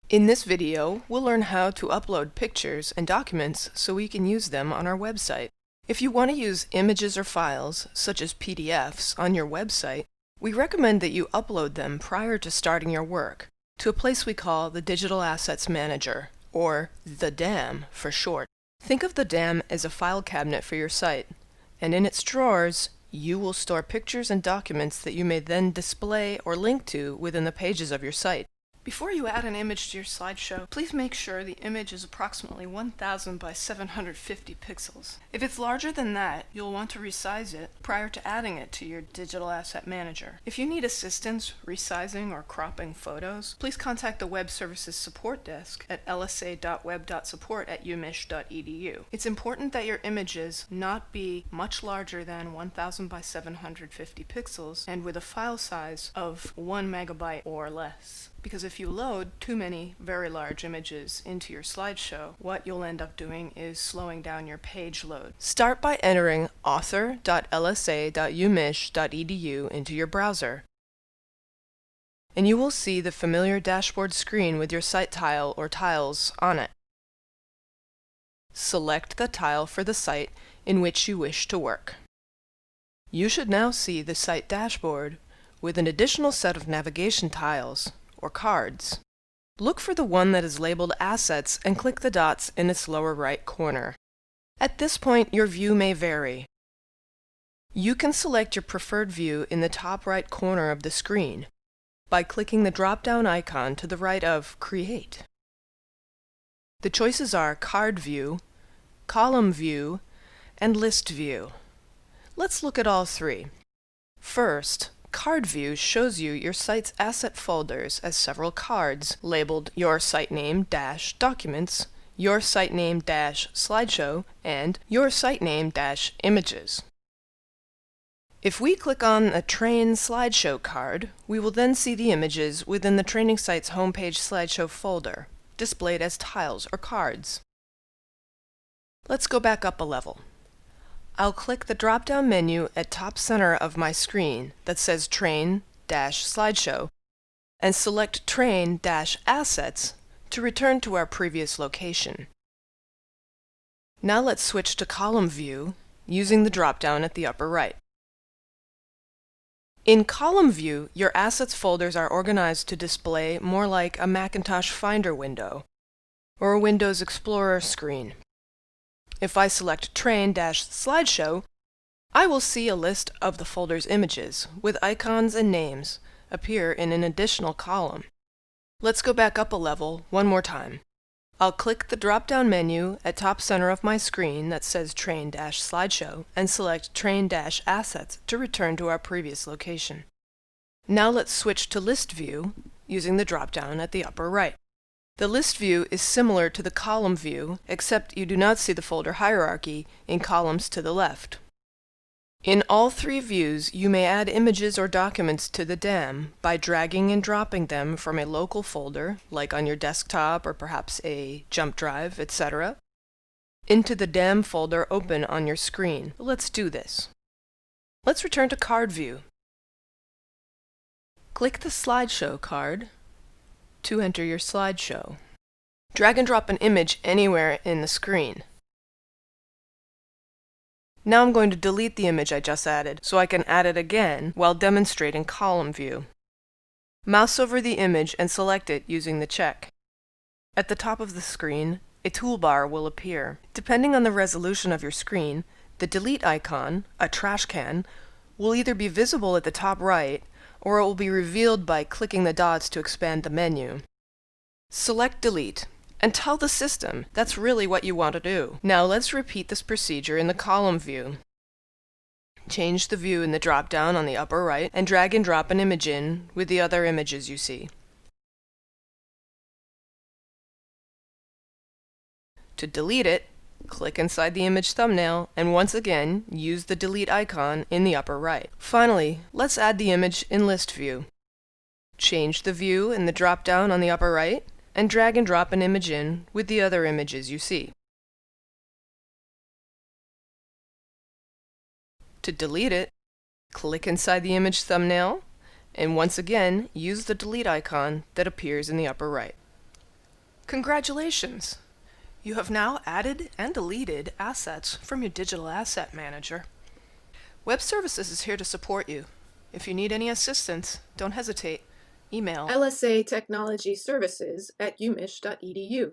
In this video, we'll learn how to upload pictures and documents so we can use them on our website. If you want to use images or files, such as PDFs, on your website, we recommend that you upload them prior to starting your work to a place we call the Digital Assets Manager, or the DAM for short. Think of the DAM as a file cabinet for your site, and in its drawers, you will store pictures and documents that you may then display or link to within the pages of your site. Before you add an image to your slideshow, please make sure the image is approximately 1000 by 750 pixels. If it's larger than that, you'll want to resize it prior to adding it to your Digital Asset Manager. If you need assistance resizing or cropping photos, please contact the Web Services Support Desk at lsa.web.support@umich.edu. It's important that your images not be much larger than 1000 by 750 pixels and with a file size of 1 megabyte or less. Because if you load too many very large images into your slideshow, what you'll end up doing is slowing down your page load. Start by entering author.lsa.umich.edu into your browser, and you will see the familiar dashboard screen with your site tile or tiles on it. Select the tile for the site in which you wish to work. You should now see the site dashboard with an additional set of navigation tiles, or cards. Look for the one that is labeled Assets and click the dots in its lower right corner. At this point, your view may vary. You can select your preferred view in the top right corner of the screen by clicking the drop-down icon to the right of Create. The choices are Card View, Column View, and List View. Let's look at all three. First, Card View shows you your site's asset folders as several cards labeled Your Site Name - Documents, Your Site Name - Slideshow, and Your Site Name - Images. If we click on a Train Slideshow card, we will then see the images within the training site's homepage slideshow folder, displayed as tiles or cards. Let's go back up a level. I'll click the drop-down menu at top center of my screen that says Train-Slideshow and select Train-Assets to return to our previous location. Now let's switch to Column View using the drop-down at the upper right. In Column View, your Assets folders are organized to display more like a Macintosh Finder window or a Windows Explorer screen. If I select Train-Slideshow, I will see a list of the folder's images, with icons and names, appear in an additional column. Let's go back up a level one more time. I'll click the drop-down menu at top center of my screen that says Train-Slideshow and select Train-Assets to return to our previous location. Now let's switch to List View using the drop-down at the upper right. The list view is similar to the column view, except you do not see the folder hierarchy in columns to the left. In all three views, you may add images or documents to the DAM by dragging and dropping them from a local folder, like on your desktop or perhaps a jump drive, etc., into the DAM folder open on your screen. Let's do this. Let's return to Card View. Click the Slideshow card to enter your slideshow. Drag and drop an image anywhere in the screen. Now I'm going to delete the image I just added so I can add it again while demonstrating Column View. Mouse over the image and select it using the check. At the top of the screen, a toolbar will appear. Depending on the resolution of your screen, the delete icon, a trash can, will either be visible at the top right or it will be revealed by clicking the dots to expand the menu. Select Delete, and tell the system that's really what you want to do. Now let's repeat this procedure in the Column View. Change the view in the drop-down on the upper right and drag and drop an image in with the other images you see. To delete it, click inside the image thumbnail and once again use the delete icon in the upper right. Finally, let's add the image in List View. Change the view in the drop-down on the upper right and drag and drop an image in with the other images you see. To delete it, click inside the image thumbnail and once again use the delete icon that appears in the upper right. Congratulations! You have now added and deleted assets from your digital asset manager. Web Services is here to support you. If you need any assistance, don't hesitate. Email lsatechnologyservices@umich.edu.